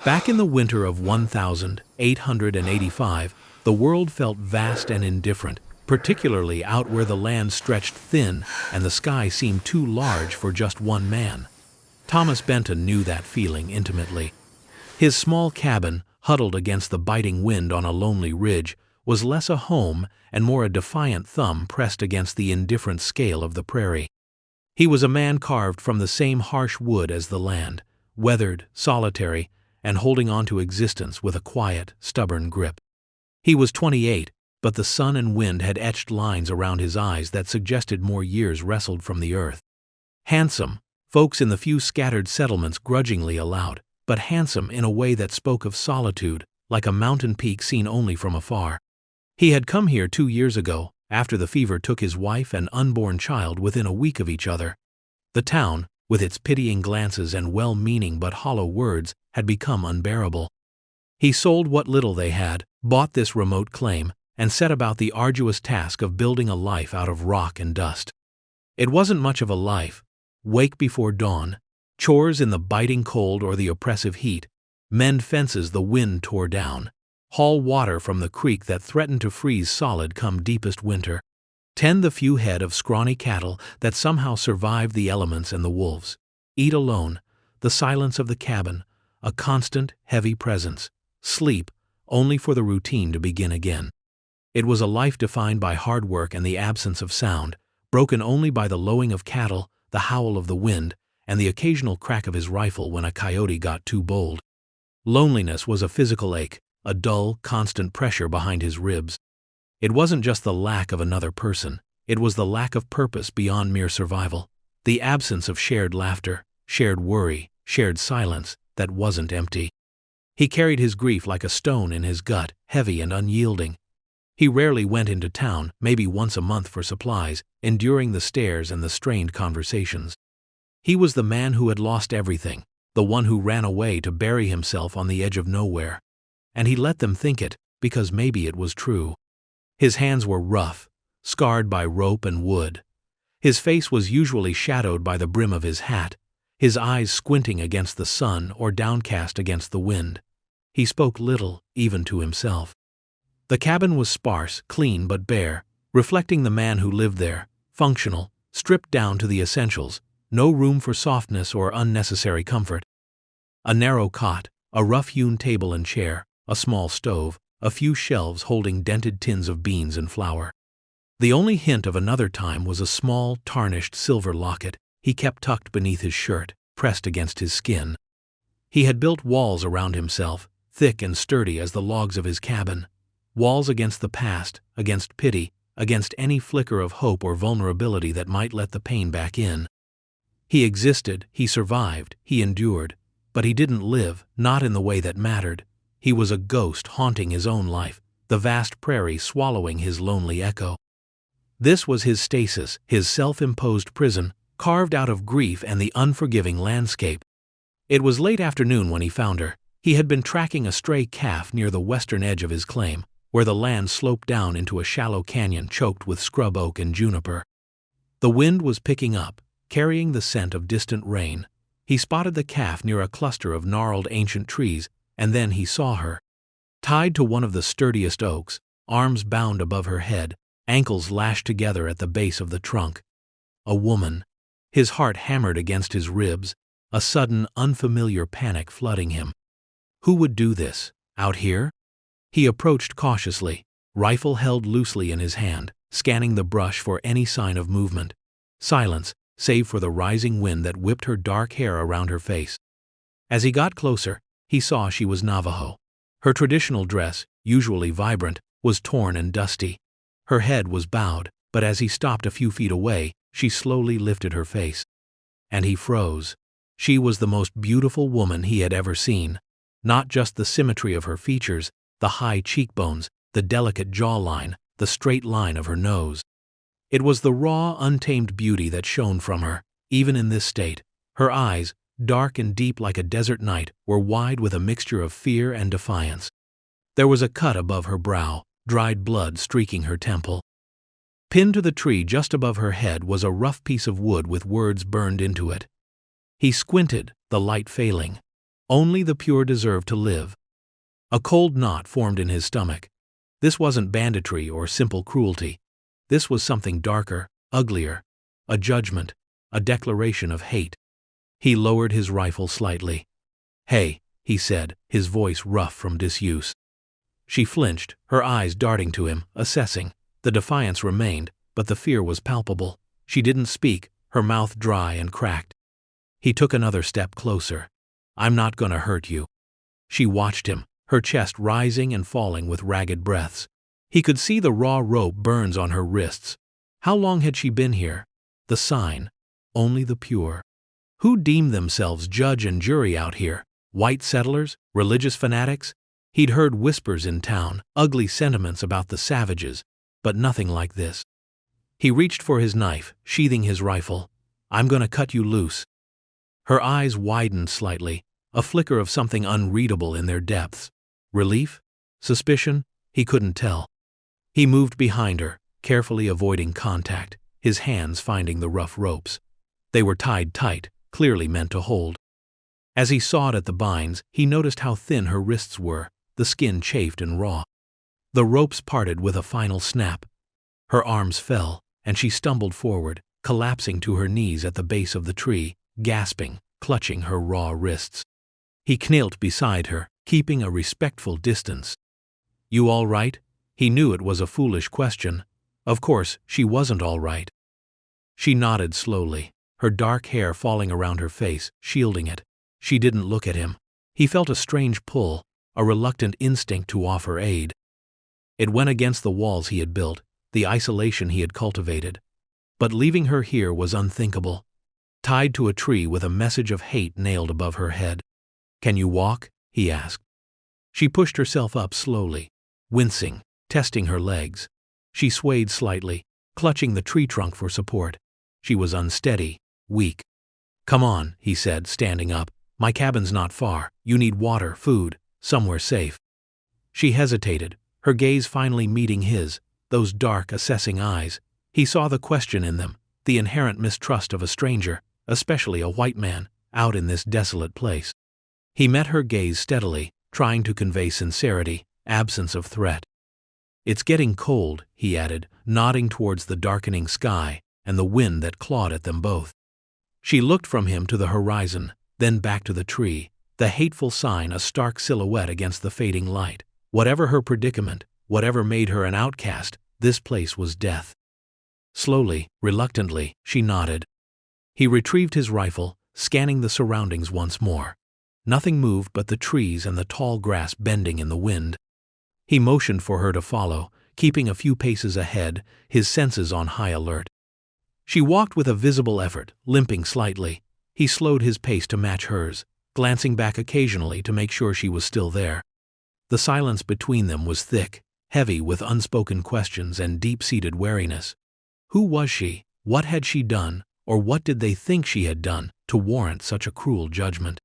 Back in the winter of 1885, the world felt vast and indifferent, particularly out where the land stretched thin and the sky seemed too large for just one man. Thomas Benton knew that feeling intimately. His small cabin, huddled against the biting wind on a lonely ridge, was less a home and more a defiant thumb pressed against the indifferent scale of the prairie. He was a man carved from the same harsh wood as the land, weathered, solitary, and holding on to existence with a quiet, stubborn grip. He was 28, but the sun and wind had etched lines around his eyes that suggested more years wrestled from the earth. Handsome, folks in the few scattered settlements grudgingly allowed, but handsome in a way that spoke of solitude, like a mountain peak seen only from afar. He had come here 2 years ago, after the fever took his wife and unborn child within a week of each other. The town, with its pitying glances and well-meaning but hollow words, had become unbearable. He sold what little they had, bought this remote claim, and set about the arduous task of building a life out of rock and dust. It wasn't much of a life. Wake before dawn, chores in the biting cold or the oppressive heat, mend fences the wind tore down, haul water from the creek that threatened to freeze solid come deepest winter, tend the few head of scrawny cattle that somehow survived the elements and the wolves, eat alone, the silence of the cabin, a constant, heavy presence, sleep, only for the routine to begin again. It was a life defined by hard work and the absence of sound, broken only by the lowing of cattle, the howl of the wind, and the occasional crack of his rifle when a coyote got too bold. Loneliness was a physical ache, a dull, constant pressure behind his ribs. It wasn't just the lack of another person, it was the lack of purpose beyond mere survival, the absence of shared laughter, shared worry, shared silence that wasn't empty. He carried his grief like a stone in his gut, heavy and unyielding. He rarely went into town, maybe once a month for supplies, enduring the stares and the strained conversations. He was the man who had lost everything, the one who ran away to bury himself on the edge of nowhere. And he let them think it, because maybe it was true. His hands were rough, scarred by rope and wood. His face was usually shadowed by the brim of his hat, his eyes squinting against the sun or downcast against the wind. He spoke little, even to himself. The cabin was sparse, clean but bare, reflecting the man who lived there, functional, stripped down to the essentials, no room for softness or unnecessary comfort. A narrow cot, a rough-hewn table and chair, a small stove, a few shelves holding dented tins of beans and flour. The only hint of another time was a small, tarnished silver locket he kept tucked beneath his shirt, pressed against his skin. He had built walls around himself, thick and sturdy as the logs of his cabin. Walls against the past, against pity, against any flicker of hope or vulnerability that might let the pain back in. He existed, he survived, he endured, but he didn't live, not in the way that mattered. He was a ghost haunting his own life, the vast prairie swallowing his lonely echo. This was his stasis, his self-imposed prison, carved out of grief and the unforgiving landscape. It was late afternoon when he found her. He had been tracking a stray calf near the western edge of his claim, where the land sloped down into a shallow canyon choked with scrub oak and juniper. The wind was picking up, carrying the scent of distant rain. He spotted the calf near a cluster of gnarled ancient trees, and then he saw her. Tied to one of the sturdiest oaks, arms bound above her head, ankles lashed together at the base of the trunk. A woman. His heart hammered against his ribs, a sudden, unfamiliar panic flooding him. Who would do this, out here? He approached cautiously, rifle held loosely in his hand, scanning the brush for any sign of movement. Silence, save for the rising wind that whipped her dark hair around her face. As he got closer, he saw she was Navajo. Her traditional dress, usually vibrant, was torn and dusty. Her head was bowed, but as he stopped a few feet away, she slowly lifted her face. And he froze. She was the most beautiful woman he had ever seen. Not just the symmetry of her features, the high cheekbones, the delicate jawline, the straight line of her nose. It was the raw, untamed beauty that shone from her, even in this state. Her eyes, dark and deep like a desert night, were wide with a mixture of fear and defiance. There was a cut above her brow, dried blood streaking her temple. Pinned to the tree just above her head was a rough piece of wood with words burned into it. He squinted, the light failing. Only the pure deserve to live. A cold knot formed in his stomach. This wasn't banditry or simple cruelty. This was something darker, uglier. A judgment, a declaration of hate. He lowered his rifle slightly. "Hey," he said, his voice rough from disuse. She flinched, her eyes darting to him, assessing. The defiance remained, but the fear was palpable. She didn't speak, her mouth dry and cracked. He took another step closer. "I'm not gonna hurt you." She watched him, her chest rising and falling with ragged breaths. He could see the raw rope burns on her wrists. How long had she been here? The sign. Only the pure. Who deemed themselves judge and jury out here? White settlers? Religious fanatics? He'd heard whispers in town, ugly sentiments about the savages, but nothing like this. He reached for his knife, sheathing his rifle. "I'm gonna cut you loose." Her eyes widened slightly, a flicker of something unreadable in their depths. Relief? Suspicion? He couldn't tell. He moved behind her, carefully avoiding contact, his hands finding the rough ropes. They were tied tight, clearly meant to hold. As he sawed at the binds, he noticed how thin her wrists were, the skin chafed and raw. The ropes parted with a final snap. Her arms fell, and she stumbled forward, collapsing to her knees at the base of the tree, gasping, clutching her raw wrists. He knelt beside her, keeping a respectful distance. "You all right?" He knew it was a foolish question. Of course, she wasn't all right. She nodded slowly, her dark hair falling around her face, shielding it. She didn't look at him. He felt a strange pull, a reluctant instinct to offer aid. It went against the walls he had built, the isolation he had cultivated. But leaving her here was unthinkable. Tied to a tree with a message of hate nailed above her head. "Can you walk?" he asked. She pushed herself up slowly, wincing, testing her legs. She swayed slightly, clutching the tree trunk for support. She was unsteady, weak. "Come on," he said, standing up. "My cabin's not far. You need water, food, somewhere safe." She hesitated, her gaze finally meeting his, those dark, assessing eyes. He saw the question in them, the inherent mistrust of a stranger, especially a white man, out in this desolate place. He met her gaze steadily, trying to convey sincerity, absence of threat. "It's getting cold," he added, nodding towards the darkening sky and the wind that clawed at them both. She looked from him to the horizon, then back to the tree, the hateful sign a stark silhouette against the fading light. Whatever her predicament, whatever made her an outcast, this place was death. Slowly, reluctantly, she nodded. He retrieved his rifle, scanning the surroundings once more. Nothing moved but the trees and the tall grass bending in the wind. He motioned for her to follow, keeping a few paces ahead, his senses on high alert. She walked with a visible effort, limping slightly. He slowed his pace to match hers, glancing back occasionally to make sure she was still there. The silence between them was thick, heavy with unspoken questions and deep-seated wariness. Who was she? What had she done, or what did they think she had done, to warrant such a cruel judgment?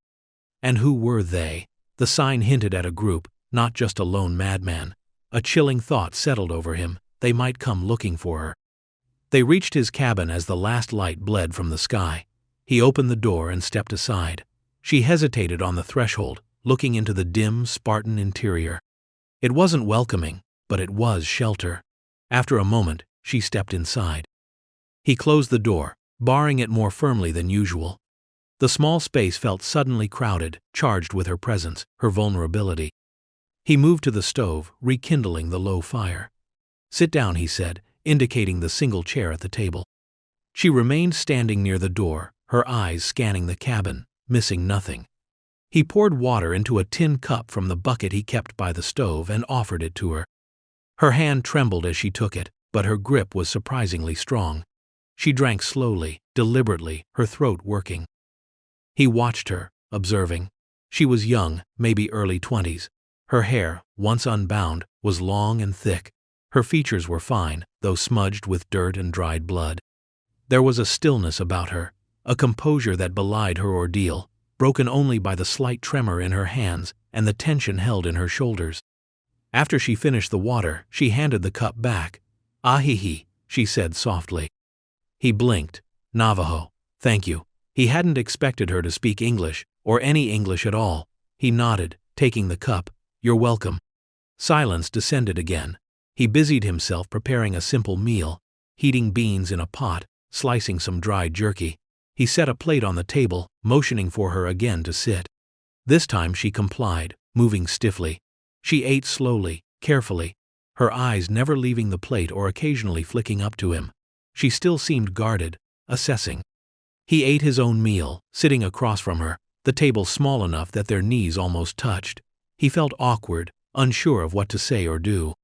And who were they? The sign hinted at a group, not just a lone madman. A chilling thought settled over him. They might come looking for her. They reached his cabin as the last light bled from the sky. He opened the door and stepped aside. She hesitated on the threshold, looking into the dim, Spartan interior. It wasn't welcoming, but it was shelter. After a moment, she stepped inside. He closed the door, barring it more firmly than usual. The small space felt suddenly crowded, charged with her presence, her vulnerability. He moved to the stove, rekindling the low fire. "Sit down," he said, indicating the single chair at the table. She remained standing near the door, her eyes scanning the cabin, missing nothing. He poured water into a tin cup from the bucket he kept by the stove and offered it to her. Her hand trembled as she took it, but her grip was surprisingly strong. She drank slowly, deliberately, her throat working. He watched her, observing. She was young, maybe early 20s. Her hair, once unbound, was long and thick. Her features were fine, though smudged with dirt and dried blood. There was a stillness about her, a composure that belied her ordeal, broken only by the slight tremor in her hands and the tension held in her shoulders. After she finished the water, she handed the cup back. "Ahihi," she said softly. He blinked. "Navajo. Thank you." He hadn't expected her to speak English, or any English at all, He nodded, taking the cup. "You're welcome." Silence descended again. He busied himself preparing a simple meal, heating beans in a pot, slicing some dried jerky. He set a plate on the table, motioning for her again to sit. This time she complied, moving stiffly. She ate slowly, carefully, her eyes never leaving the plate or occasionally flicking up to him. She still seemed guarded, assessing. He ate his own meal, sitting across from her, the table small enough that their knees almost touched. He felt awkward, unsure of what to say or do.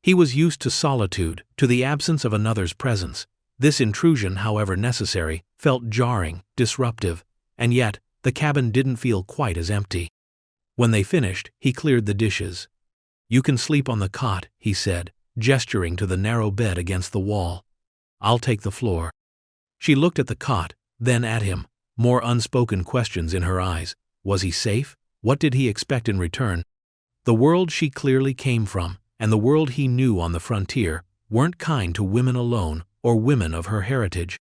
He was used to solitude, to the absence of another's presence. This intrusion, however necessary, felt jarring, disruptive, and yet the cabin didn't feel quite as empty. When they finished, he cleared the dishes. "You can sleep on the cot," he said, gesturing to the narrow bed against the wall. "I'll take the floor." She looked at the cot, then at him, more unspoken questions in her eyes. Was he safe? What did he expect in return? The world she clearly came from, and the world he knew on the frontier, weren't kind to women alone or women of her heritage.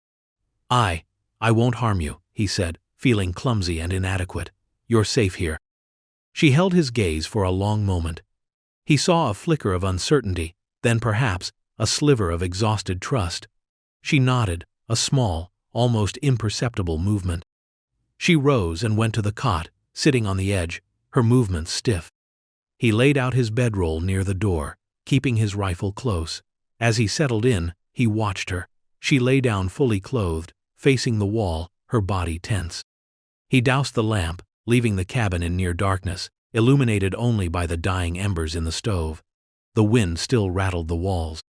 I won't harm you," he said, feeling clumsy and inadequate. "You're safe here." She held his gaze for a long moment. He saw a flicker of uncertainty, then perhaps a sliver of exhausted trust. She nodded, a small, almost imperceptible movement. She rose and went to the cot, sitting on the edge, her movements stiff. He laid out his bedroll near the door, keeping his rifle close. As he settled in, he watched her. She lay down fully clothed, facing the wall, her body tense. He doused the lamp, leaving the cabin in near darkness, illuminated only by the dying embers in the stove. The wind still rattled the walls.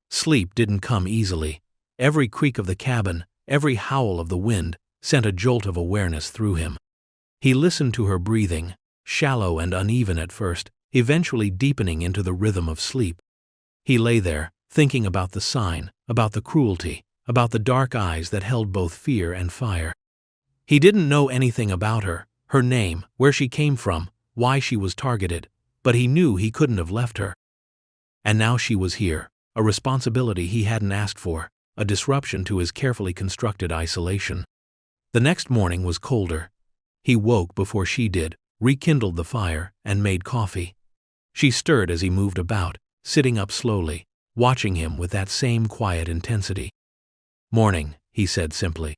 Sleep didn't come easily. Every creak of the cabin, every howl of the wind, sent a jolt of awareness through him. He listened to her breathing, shallow and uneven at first, eventually deepening into the rhythm of sleep. He lay there, thinking about the sign, about the cruelty, about the dark eyes that held both fear and fire. He didn't know anything about her, her name, where she came from, why she was targeted, but he knew he couldn't have left her. And now she was here, a responsibility he hadn't asked for, a disruption to his carefully constructed isolation. The next morning was colder. He woke before she did, rekindled the fire, and made coffee. She stirred as he moved about, sitting up slowly, watching him with that same quiet intensity. "Morning," he said simply.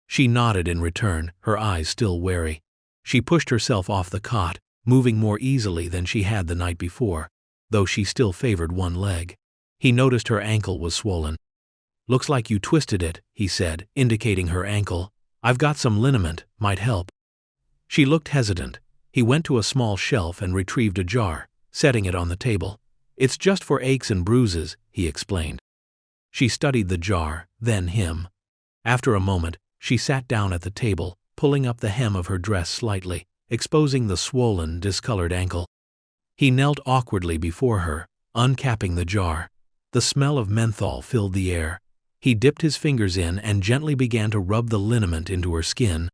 She nodded in return, her eyes still wary. She pushed herself off the cot, moving more easily than she had the night before, though she still favored one leg. He noticed her ankle was swollen. "Looks like you twisted it," he said, indicating her ankle. "I've got some liniment, might help." She looked hesitant. He went to a small shelf and retrieved a jar, setting it on the table. "It's just for aches and bruises," he explained. She studied the jar, then him. After a moment, she sat down at the table, pulling up the hem of her dress slightly, exposing the swollen, discolored ankle. He knelt awkwardly before her, uncapping the jar. The smell of menthol filled the air. He dipped his fingers in and gently began to rub the liniment into her skin.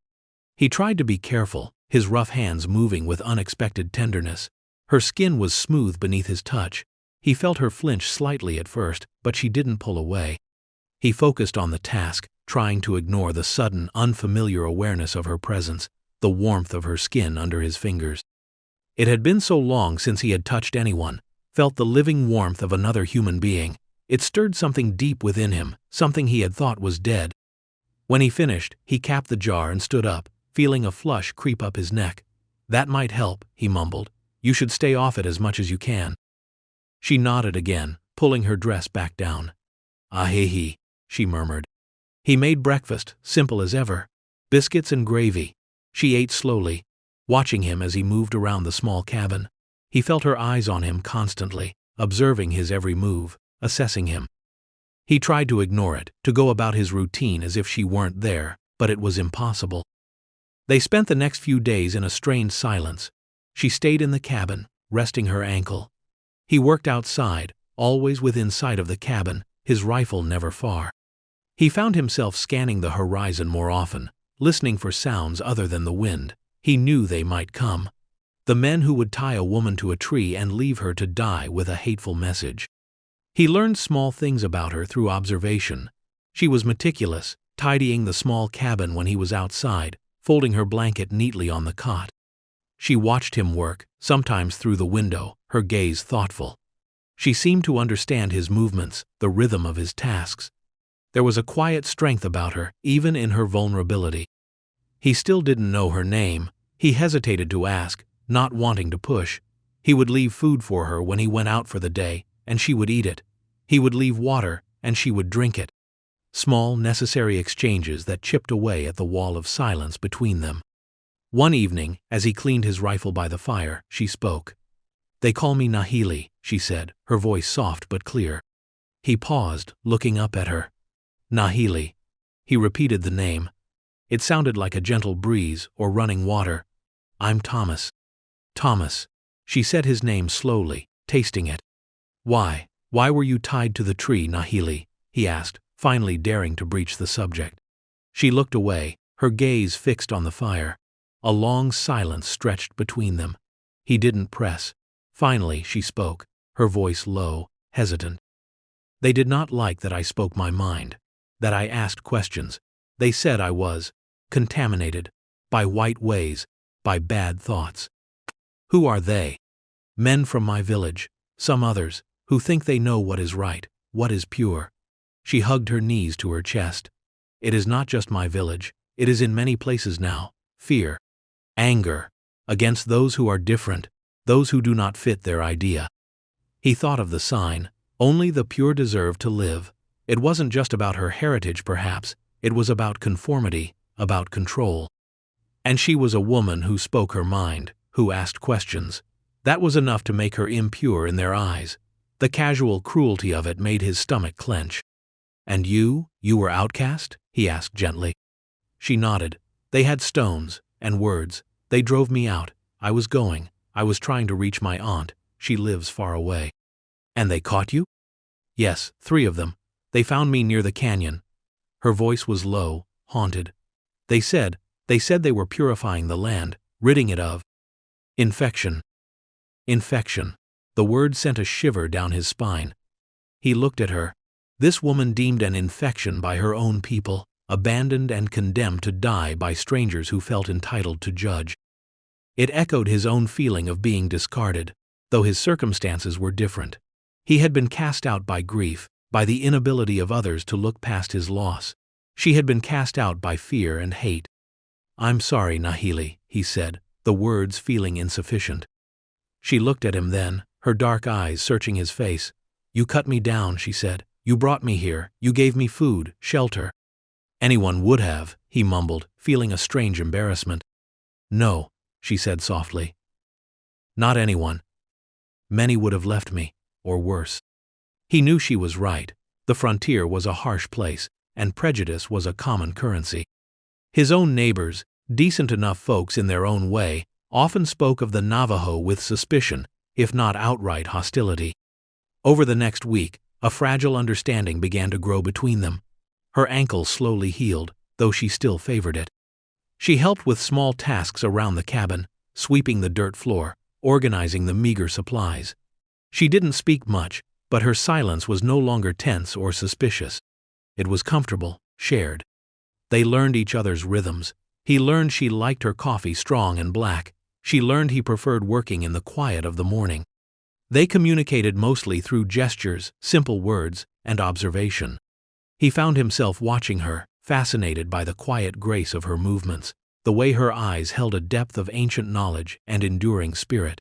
He tried to be careful, his rough hands moving with unexpected tenderness. Her skin was smooth beneath his touch. He felt her flinch slightly at first, but she didn't pull away. He focused on the task, trying to ignore the sudden, unfamiliar awareness of her presence, the warmth of her skin under his fingers. It had been so long since he had touched anyone, felt the living warmth of another human being. It stirred something deep within him, something he had thought was dead. When he finished, he capped the jar and stood up, feeling a flush creep up his neck. "That might help," he mumbled. "You should stay off it as much as you can." She nodded again, pulling her dress back down. "Ah-hee-hee," she murmured. He made breakfast, simple as ever. Biscuits and gravy. She ate slowly, watching him as he moved around the small cabin. He felt her eyes on him constantly, observing his every move, assessing him. He tried to ignore it, to go about his routine as if she weren't there, but it was impossible. They spent the next few days in a strained silence. She stayed in the cabin, resting her ankle. He worked outside, always within sight of the cabin, his rifle never far. He found himself scanning the horizon more often, listening for sounds other than the wind. He knew they might come. The men who would tie a woman to a tree and leave her to die with a hateful message. He learned small things about her through observation. She was meticulous, tidying the small cabin when he was outside, folding her blanket neatly on the cot. She watched him work, sometimes through the window, her gaze thoughtful. She seemed to understand his movements, the rhythm of his tasks. There was a quiet strength about her, even in her vulnerability. He still didn't know her name. He hesitated to ask, not wanting to push. He would leave food for her when he went out for the day, and she would eat it. He would leave water, and she would drink it. Small, necessary exchanges that chipped away at the wall of silence between them. One evening, as he cleaned his rifle by the fire, she spoke. "They call me Nahili," she said, her voice soft but clear. He paused, looking up at her. "Nahili." He repeated the name. It sounded like a gentle breeze or running water. "I'm Thomas." "Thomas." She said his name slowly, tasting it. Why were you tied to the tree, Nahili?" he asked, finally daring to breach the subject. She looked away, her gaze fixed on the fire. A long silence stretched between them. He didn't press. Finally she spoke, her voice low, hesitant. "They did not like that I spoke my mind, that I asked questions. They said I was contaminated by white ways, by bad thoughts." "Who are they?" "Men from my village, some others, who think they know what is right, what is pure." She hugged her knees to her chest. "It is not just my village, it is in many places now. Fear, anger, against those who are different, those who do not fit their idea." He thought of the sign, "Only the pure deserve to live." It wasn't just about her heritage, perhaps, it was about conformity, about control. And she was a woman who spoke her mind, who asked questions. That was enough to make her impure in their eyes. The casual cruelty of it made his stomach clench. "And you were Outcast?" he asked gently. She nodded. "They had stones, and words. They drove me out. I was trying to reach my aunt. She lives far away." "And they caught you?" "Yes, 3 of them. They found me near the canyon." Her voice was low, haunted. They said they were purifying the land, ridding it of infection." Infection. The word sent a shiver down his spine. He looked at her. This woman deemed an infection by her own people, abandoned and condemned to die by strangers who felt entitled to judge. It echoed his own feeling of being discarded, though his circumstances were different. He had been cast out by grief, by the inability of others to look past his loss. She had been cast out by fear and hate. "I'm sorry, Nahili," he said, the words feeling insufficient. She looked at him then, her dark eyes searching his face. "You cut me down," she said. "You brought me here. You gave me food, shelter." "Anyone would have," he mumbled, feeling a strange embarrassment. "No," she said softly. "Not anyone. Many would have left me, or worse." He knew she was right. The frontier was a harsh place, and prejudice was a common currency. His own neighbors, decent enough folks in their own way, often spoke of the Navajo with suspicion, if not outright hostility. Over the next week, a fragile understanding began to grow between them. Her ankle slowly healed, though she still favored it. She helped with small tasks around the cabin, sweeping the dirt floor, organizing the meager supplies. She didn't speak much, but her silence was no longer tense or suspicious. It was comfortable, shared. They learned each other's rhythms. He learned she liked her coffee strong and black. She learned he preferred working in the quiet of the morning. They communicated mostly through gestures, simple words, and observation. He found himself watching her, fascinated by the quiet grace of her movements, the way her eyes held a depth of ancient knowledge and enduring spirit.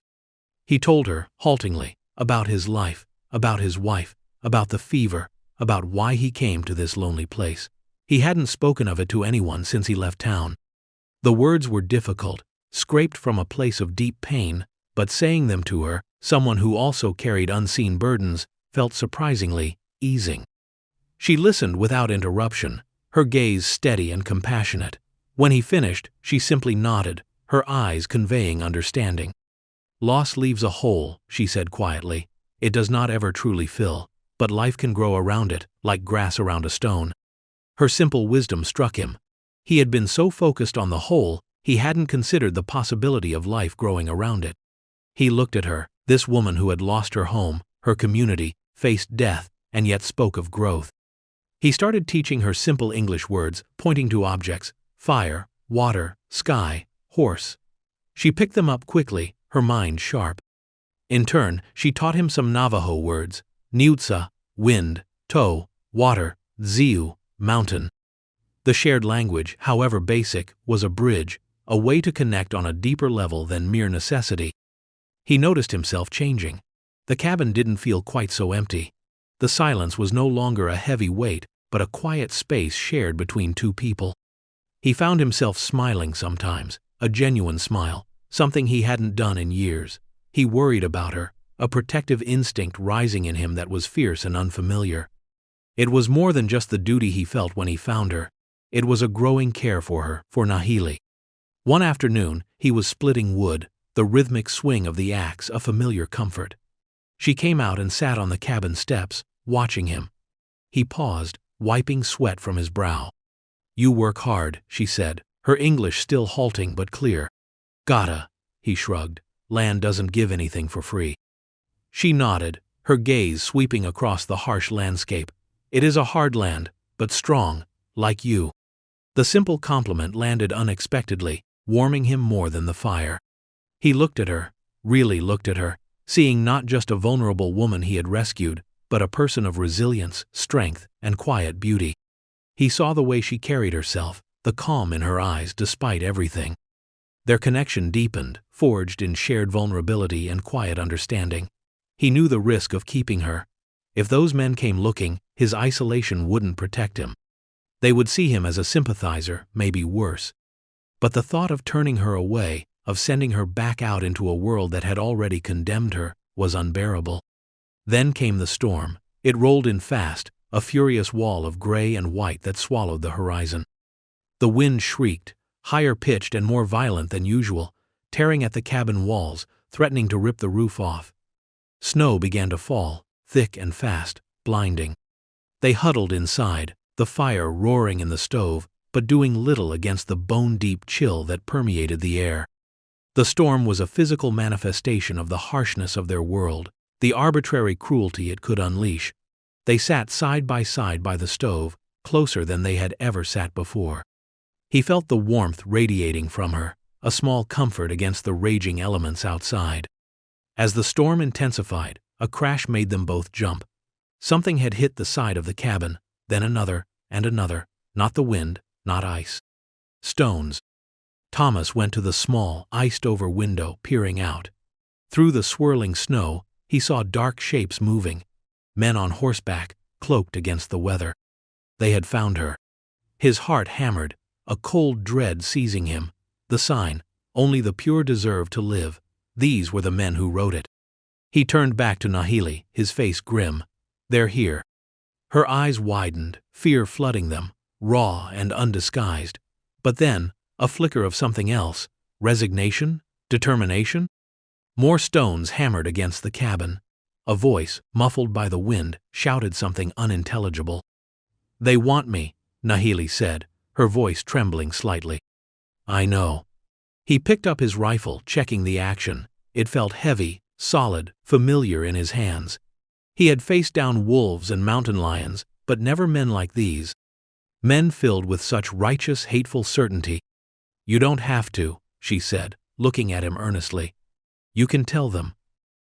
He told her, haltingly, about his life, about his wife, about the fever, about why he came to this lonely place. He hadn't spoken of it to anyone since he left town. The words were difficult, scraped from a place of deep pain, but saying them to her, someone who also carried unseen burdens, felt surprisingly easing. She listened without interruption, her gaze steady and compassionate. When he finished, she simply nodded, her eyes conveying understanding. "Loss leaves a hole," she said quietly. "It does not ever truly fill, but life can grow around it, like grass around a stone." Her simple wisdom struck him. He had been so focused on the hole, he hadn't considered the possibility of life growing around it. He looked at her, this woman who had lost her home, her community, faced death, and yet spoke of growth. He started teaching her simple English words, pointing to objects: fire, water, sky, horse. She picked them up quickly, her mind sharp. In turn, she taught him some Navajo words: Niutsa, wind; To, water; Ziu, mountain. The shared language, however basic, was a bridge, a way to connect on a deeper level than mere necessity. He noticed himself changing. The cabin didn't feel quite so empty. The silence was no longer a heavy weight, but a quiet space shared between two people. He found himself smiling sometimes, a genuine smile, something he hadn't done in years. He worried about her, a protective instinct rising in him that was fierce and unfamiliar. It was more than just the duty he felt when he found her. It was a growing care for her, for Nahili. One afternoon, he was splitting wood, the rhythmic swing of the axe a familiar comfort. She came out and sat on the cabin steps, watching him. He paused, wiping sweat from his brow. "You work hard," she said, her English still halting but clear. "Gotta," he shrugged. "Land doesn't give anything for free." She nodded, her gaze sweeping across the harsh landscape. "It is a hard land, but strong, like you." The simple compliment landed unexpectedly, warming him more than the fire. He looked at her, really looked at her, seeing not just a vulnerable woman he had rescued, but a person of resilience, strength, and quiet beauty. He saw the way she carried herself, the calm in her eyes despite everything. Their connection deepened, forged in shared vulnerability and quiet understanding. He knew the risk of keeping her. If those men came looking, his isolation wouldn't protect him. They would see him as a sympathizer, maybe worse. But the thought of turning her away, of sending her back out into a world that had already condemned her, was unbearable. Then came the storm. It rolled in fast, a furious wall of gray and white that swallowed the horizon. The wind shrieked, higher pitched and more violent than usual, tearing at the cabin walls, threatening to rip the roof off. Snow began to fall, thick and fast, blinding. They huddled inside, the fire roaring in the stove, but doing little against the bone-deep chill that permeated the air. The storm was a physical manifestation of the harshness of their world, the arbitrary cruelty it could unleash. They sat side by the stove, closer than they had ever sat before. He felt the warmth radiating from her, a small comfort against the raging elements outside. As the storm intensified, a crash made them both jump. Something had hit the side of the cabin, then another, and another, not the wind, not ice. Stones. Thomas went to the small, iced-over window, peering out. Through the swirling snow, he saw dark shapes moving. Men on horseback, cloaked against the weather. They had found her. His heart hammered, a cold dread seizing him. The sign, "Only the pure deserve to live." These were the men who wrote it. He turned back to Nahili, his face grim. "They're here." Her eyes widened, fear flooding them, raw and undisguised. But then, a flicker of something else. Resignation? Determination? More stones hammered against the cabin. A voice, muffled by the wind, shouted something unintelligible. "They want me," Nahili said, her voice trembling slightly. "I know." He picked up his rifle, checking the action. It felt heavy, solid, familiar in his hands. He had faced down wolves and mountain lions, but never men like these. Men filled with such righteous, hateful certainty. "You don't have to," she said, looking at him earnestly. "You can tell them.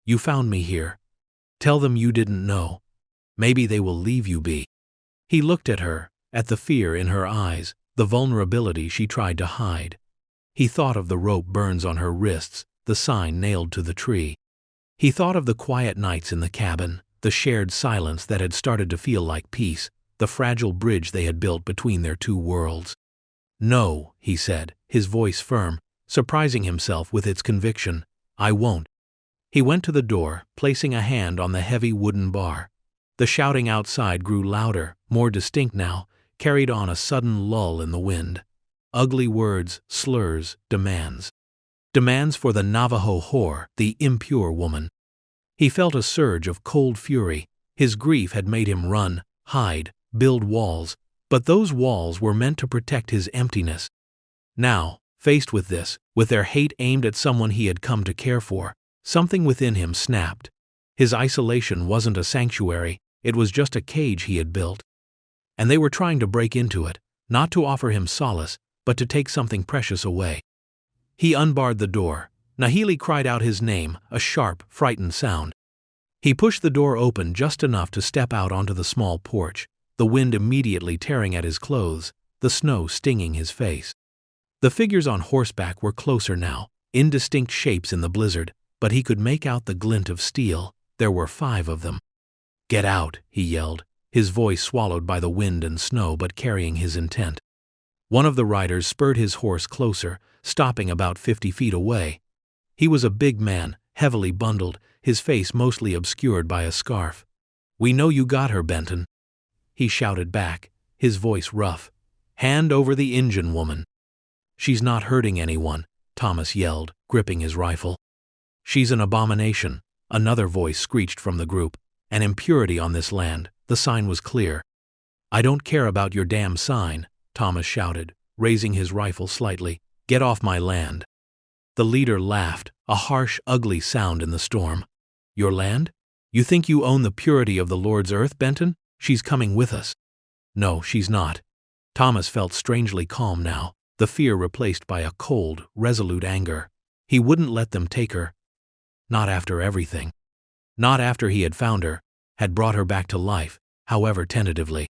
You found me here. Tell them you didn't know. Maybe they will leave you be." He looked at her, at the fear in her eyes, the vulnerability she tried to hide. He thought of the rope burns on her wrists, the sign nailed to the tree. He thought of the quiet nights in the cabin, the shared silence that had started to feel like peace, the fragile bridge they had built between their two worlds. "No," he said, his voice firm, surprising himself with its conviction. "I won't." He went to the door, placing a hand on the heavy wooden bar. The shouting outside grew louder, more distinct now, carried on a sudden lull in the wind. Ugly words, slurs, demands. Demands for the Navajo whore, the impure woman. He felt a surge of cold fury. His grief had made him run, hide, build walls, but those walls were meant to protect his emptiness. Now, faced with this, with their hate aimed at someone he had come to care for, something within him snapped. His isolation wasn't a sanctuary, it was just a cage he had built. And they were trying to break into it, not to offer him solace, but to take something precious away. He unbarred the door. Nahili cried out his name, a sharp, frightened sound. He pushed the door open just enough to step out onto the small porch, the wind immediately tearing at his clothes, the snow stinging his face. The figures on horseback were closer now, indistinct shapes in the blizzard, but he could make out the glint of steel. There were 5 of them. "Get out," he yelled, his voice swallowed by the wind and snow but carrying his intent. One of the riders spurred his horse closer, stopping about 50 feet away. He was a big man, heavily bundled, his face mostly obscured by a scarf. "We know you got her, Benton," he shouted back, his voice rough. "Hand over the Injun woman." "She's not hurting anyone," Thomas yelled, gripping his rifle. "She's an abomination," another voice screeched from the group. "An impurity on this land." The sign was clear. "I don't care about your damn sign," Thomas shouted, raising his rifle slightly. "Get off my land." The leader laughed, a harsh, ugly sound in the storm. "Your land? You think you own the purity of the Lord's earth, Benton? She's coming with us." "No, she's not." Thomas felt strangely calm now, the fear replaced by a cold, resolute anger. He wouldn't let them take her. Not after everything. Not after he had found her, had brought her back to life, however tentatively.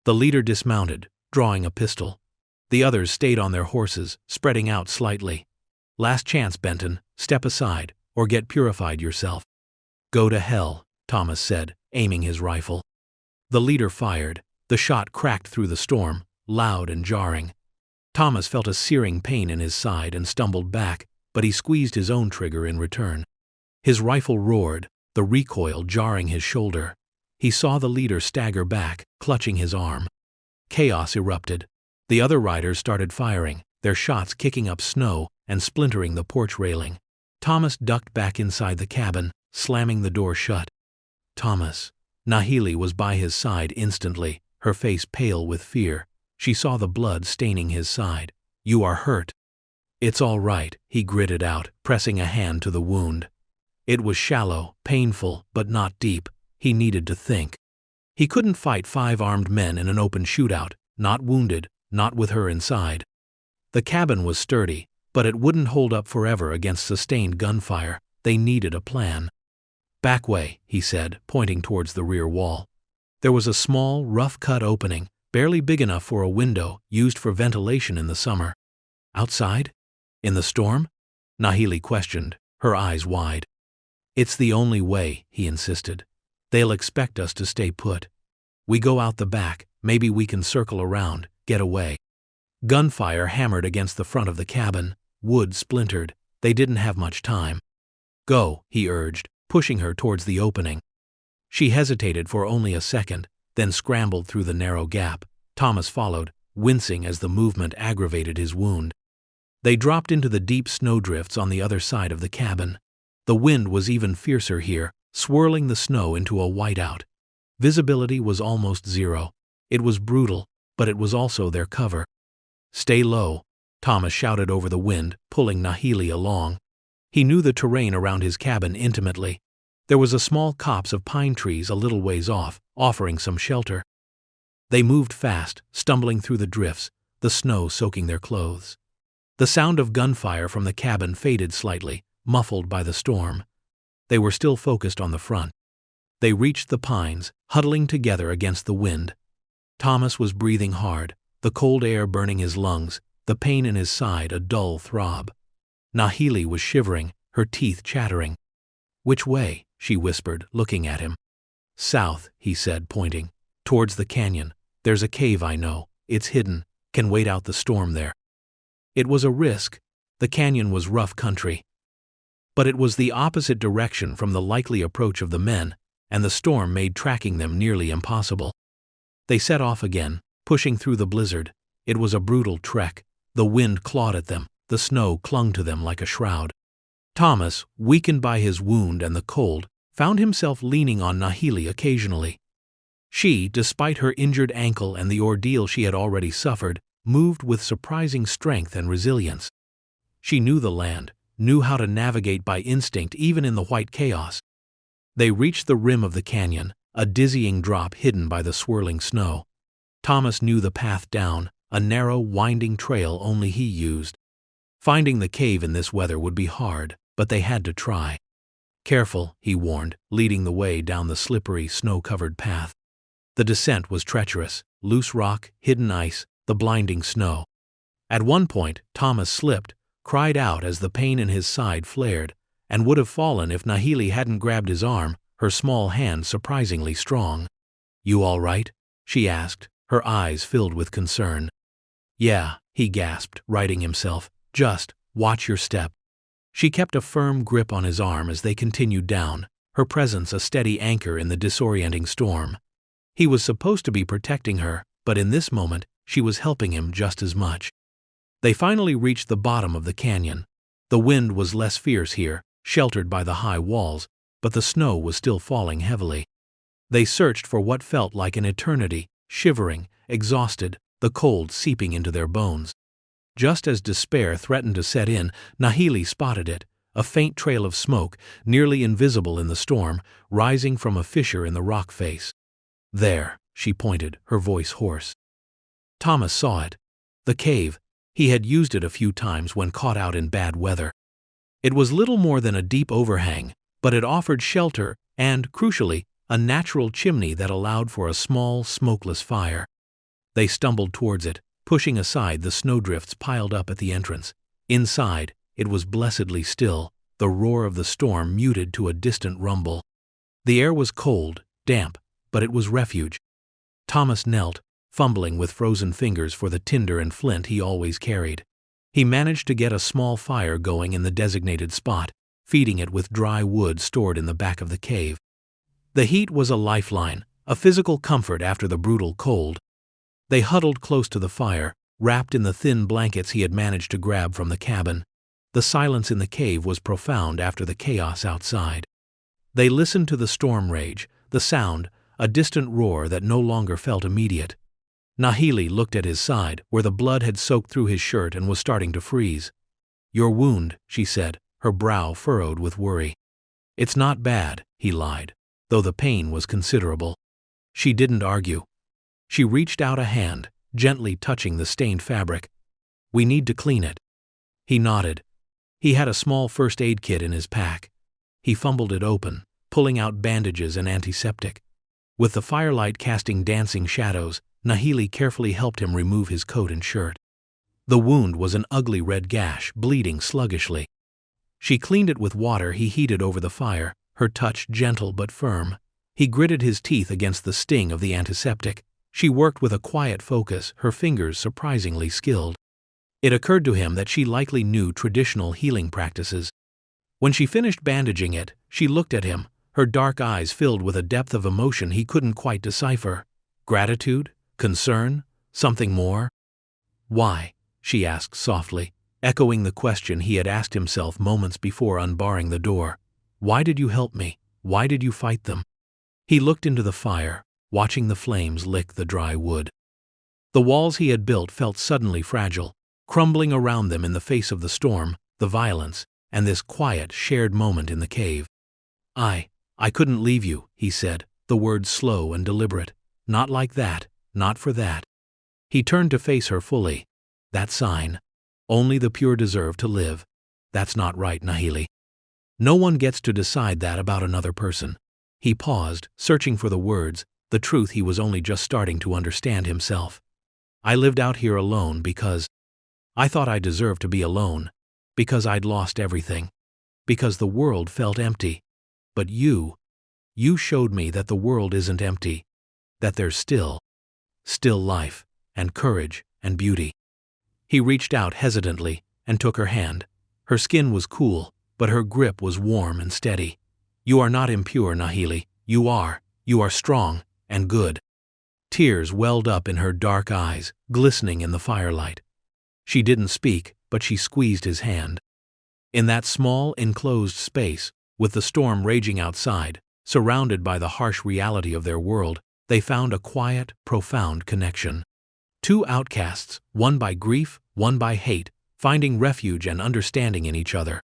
The leader dismounted, drawing a pistol. The others stayed on their horses, spreading out slightly. "Last chance, Benton. Step aside, or get purified yourself." "Go to hell," Thomas said, aiming his rifle. The leader fired. The shot cracked through the storm, loud and jarring. Thomas felt a searing pain in his side and stumbled back, but he squeezed his own trigger in return. His rifle roared, the recoil jarring his shoulder. He saw the leader stagger back, clutching his arm. Chaos erupted. The other riders started firing, their shots kicking up snow and splintering the porch railing. Thomas ducked back inside the cabin, slamming the door shut. "Thomas." Nahili was by his side instantly, her face pale with fear. She saw the blood staining his side. "You are hurt." "It's all right," he gritted out, pressing a hand to the wound. It was shallow, painful, but not deep. He needed to think. He couldn't fight 5 armed men in an open shootout, not wounded, not with her inside. The cabin was sturdy, but it wouldn't hold up forever against sustained gunfire. They needed a plan. "Back way," he said, pointing towards the rear wall. There was a small, rough-cut opening, barely big enough for a window, used for ventilation in the summer. "Outside? In the storm?" Nahili questioned, her eyes wide. "It's the only way," he insisted. "They'll expect us to stay put. We go out the back, maybe we can circle around, get away." Gunfire hammered against the front of the cabin, wood splintered. They didn't have much time. "Go," he urged, pushing her towards the opening. She hesitated for only a second, then scrambled through the narrow gap. Thomas followed, wincing as the movement aggravated his wound. They dropped into the deep snowdrifts on the other side of the cabin. The wind was even fiercer here, swirling the snow into a whiteout. Visibility was almost zero. It was brutal, but it was also their cover. "Stay low," Thomas shouted over the wind, pulling Nahili along. He knew the terrain around his cabin intimately. There was a small copse of pine trees a little ways off, offering some shelter. They moved fast, stumbling through the drifts, the snow soaking their clothes. The sound of gunfire from the cabin faded slightly, muffled by the storm. They were still focused on the front. They reached the pines, huddling together against the wind. Thomas was breathing hard, the cold air burning his lungs, the pain in his side a dull throb. Nahili was shivering, her teeth chattering. "Which way?" she whispered, looking at him. "South," he said, pointing. "Towards the canyon. There's a cave I know. It's hidden. Can wait out the storm there." It was a risk. The canyon was rough country. But it was the opposite direction from the likely approach of the men, and the storm made tracking them nearly impossible. They set off again, pushing through the blizzard. It was a brutal trek. The wind clawed at them, the snow clung to them like a shroud. Thomas, weakened by his wound and the cold, found himself leaning on Nahili occasionally. She, despite her injured ankle and the ordeal she had already suffered, moved with surprising strength and resilience. She knew the land, knew how to navigate by instinct even in the white chaos. They reached the rim of the canyon, a dizzying drop hidden by the swirling snow. Thomas knew the path down, a narrow, winding trail only he used. Finding the cave in this weather would be hard, but they had to try. "Careful," he warned, leading the way down the slippery, snow-covered path. The descent was treacherous: loose rock, hidden ice, the blinding snow. At one point, Thomas slipped, cried out as the pain in his side flared, and would have fallen if Nahili hadn't grabbed his arm, her small hand surprisingly strong. "You all right?" she asked, her eyes filled with concern. "Yeah," he gasped, righting himself. "Just watch your step." She kept a firm grip on his arm as they continued down, her presence a steady anchor in the disorienting storm. He was supposed to be protecting her, but in this moment, she was helping him just as much. They finally reached the bottom of the canyon. The wind was less fierce here, sheltered by the high walls, but the snow was still falling heavily. They searched for what felt like an eternity, shivering, exhausted, the cold seeping into their bones. Just as despair threatened to set in, Nahili spotted it, a faint trail of smoke, nearly invisible in the storm, rising from a fissure in the rock face. "There," she pointed, her voice hoarse. Thomas saw it. The cave. He had used it a few times when caught out in bad weather. It was little more than a deep overhang, but it offered shelter and, crucially, a natural chimney that allowed for a small, smokeless fire. They stumbled towards it, pushing aside the snowdrifts piled up at the entrance. Inside, it was blessedly still, the roar of the storm muted to a distant rumble. The air was cold, damp, but it was refuge. Thomas knelt, fumbling with frozen fingers for the tinder and flint he always carried. He managed to get a small fire going in the designated spot, feeding it with dry wood stored in the back of the cave. The heat was a lifeline, a physical comfort after the brutal cold. They huddled close to the fire, wrapped in the thin blankets he had managed to grab from the cabin. The silence in the cave was profound after the chaos outside. They listened to the storm rage, the sound, a distant roar that no longer felt immediate. Nahili looked at his side, where the blood had soaked through his shirt and was starting to freeze. "Your wound," she said, her brow furrowed with worry. "It's not bad," he lied, though the pain was considerable. She didn't argue. She reached out a hand, gently touching the stained fabric. "We need to clean it." He nodded. He had a small first aid kit in his pack. He fumbled it open, pulling out bandages and antiseptic. With the firelight casting dancing shadows, Nahili carefully helped him remove his coat and shirt. The wound was an ugly red gash, bleeding sluggishly. She cleaned it with water he heated over the fire, her touch gentle but firm. He gritted his teeth against the sting of the antiseptic. She worked with a quiet focus, her fingers surprisingly skilled. It occurred to him that she likely knew traditional healing practices. When she finished bandaging it, she looked at him, her dark eyes filled with a depth of emotion he couldn't quite decipher. Gratitude? Concern? Something more? "Why?" she asked softly, echoing the question he had asked himself moments before unbarring the door. "Why did you help me? Why did you fight them?" He looked into the fire, watching the flames lick the dry wood. The walls he had built felt suddenly fragile, crumbling around them in the face of the storm, the violence, and this quiet, shared moment in the cave. I couldn't leave you," he said, the words slow and deliberate. "Not like that, not for that." He turned to face her fully. "That sign. Only the pure deserve to live. That's not right, Nahili. No one gets to decide that about another person." He paused, searching for the words, the truth he was only just starting to understand himself. "I lived out here alone because I thought I deserved to be alone, because I'd lost everything, because the world felt empty. But you showed me that the world isn't empty, that there's still life, and courage, and beauty." He reached out hesitantly and took her hand. Her skin was cool, but her grip was warm and steady. "You are not impure, Nahili. You are strong and good." Tears welled up in her dark eyes, glistening in the firelight. She didn't speak, but she squeezed his hand. In that small, enclosed space, with the storm raging outside, surrounded by the harsh reality of their world, they found a quiet, profound connection. Two outcasts, one by grief, one by hate, finding refuge and understanding in each other.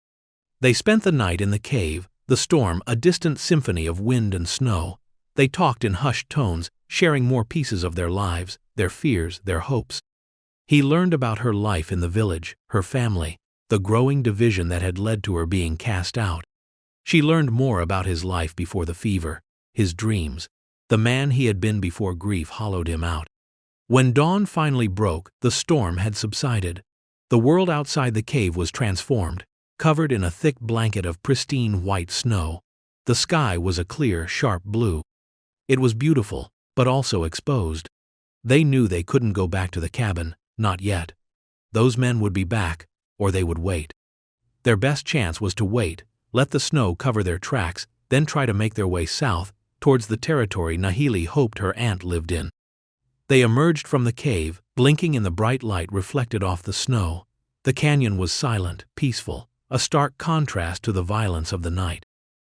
They spent the night in the cave, the storm a distant symphony of wind and snow. They talked in hushed tones, sharing more pieces of their lives, their fears, their hopes. He learned about her life in the village, her family, the growing division that had led to her being cast out. She learned more about his life before the fever, his dreams, the man he had been before grief hollowed him out. When dawn finally broke, the storm had subsided. The world outside the cave was transformed, covered in a thick blanket of pristine white snow. The sky was a clear, sharp blue. It was beautiful, but also exposed. They knew they couldn't go back to the cabin, not yet. Those men would be back, or they would wait. Their best chance was to wait, let the snow cover their tracks, then try to make their way south, towards the territory Nahili hoped her aunt lived in. They emerged from the cave, blinking in the bright light reflected off the snow. The canyon was silent, peaceful, a stark contrast to the violence of the night.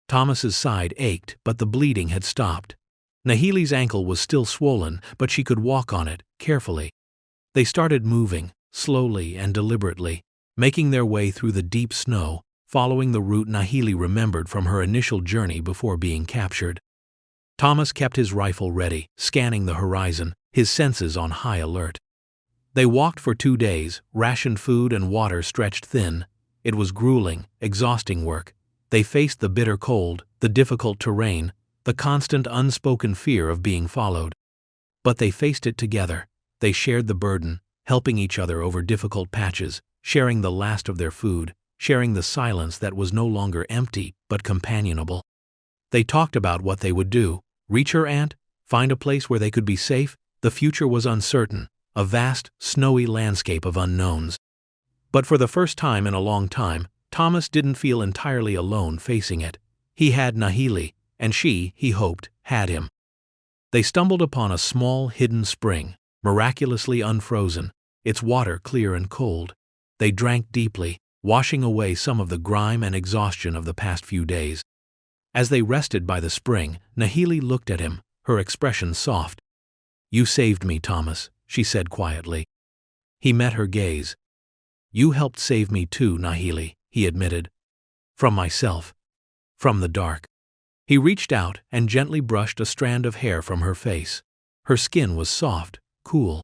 Thomas's side ached, but the bleeding had stopped. Nahili's ankle was still swollen, but she could walk on it, carefully. They started moving, slowly and deliberately, making their way through the deep snow, following the route Nahili remembered from her initial journey before being captured. Thomas kept his rifle ready, scanning the horizon, his senses on high alert. They walked for 2 days, rationed food and water stretched thin. It was grueling, exhausting work. They faced the bitter cold, the difficult terrain, the constant unspoken fear of being followed. But they faced it together. They shared the burden, helping each other over difficult patches, sharing the last of their food, sharing the silence that was no longer empty but companionable. They talked about what they would do: reach her aunt, find a place where they could be safe. The future was uncertain, a vast, snowy landscape of unknowns. But for the first time in a long time, Thomas didn't feel entirely alone facing it. He had Nahili, and she, he hoped, had him. They stumbled upon a small, hidden spring, miraculously unfrozen, its water clear and cold. They drank deeply, washing away some of the grime and exhaustion of the past few days. As they rested by the spring, Nahili looked at him, her expression soft. "You saved me, Thomas," she said quietly. He met her gaze. "You helped save me too, Nahili," he admitted. "From myself. From the dark." He reached out and gently brushed a strand of hair from her face. Her skin was soft, cool.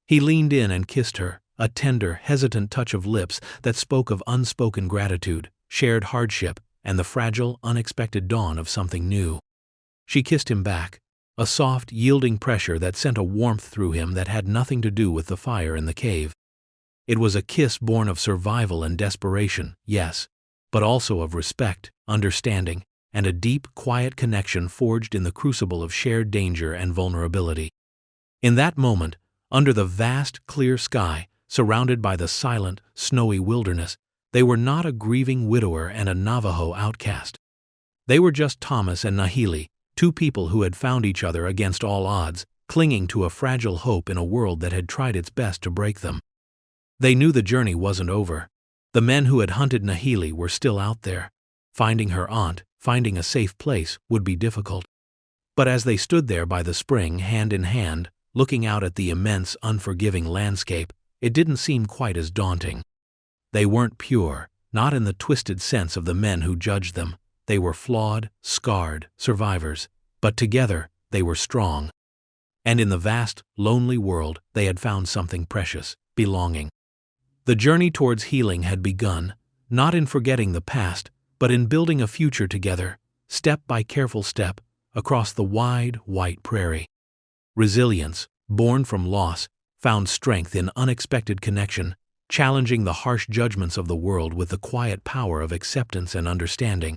He leaned in and kissed her, a tender, hesitant touch of lips that spoke of unspoken gratitude, shared hardship, and the fragile, unexpected dawn of something new. She kissed him back, a soft, yielding pressure that sent a warmth through him that had nothing to do with the fire in the cave. It was a kiss born of survival and desperation, yes, but also of respect, understanding, and a deep, quiet connection forged in the crucible of shared danger and vulnerability. In that moment, under the vast, clear sky, surrounded by the silent, snowy wilderness, they were not a grieving widower and a Navajo outcast. They were just Thomas and Nahili, two people who had found each other against all odds, clinging to a fragile hope in a world that had tried its best to break them. They knew the journey wasn't over. The men who had hunted Nahili were still out there. Finding her aunt, finding a safe place, would be difficult. But as they stood there by the spring, hand in hand, looking out at the immense, unforgiving landscape, it didn't seem quite as daunting. They weren't pure, not in the twisted sense of the men who judged them. They were flawed, scarred survivors, but together they were strong. And in the vast, lonely world, they had found something precious: belonging. The journey towards healing had begun, not in forgetting the past, but in building a future together, step by careful step, across the wide, white prairie. Resilience, born from loss, found strength in unexpected connection, challenging the harsh judgments of the world with the quiet power of acceptance and understanding.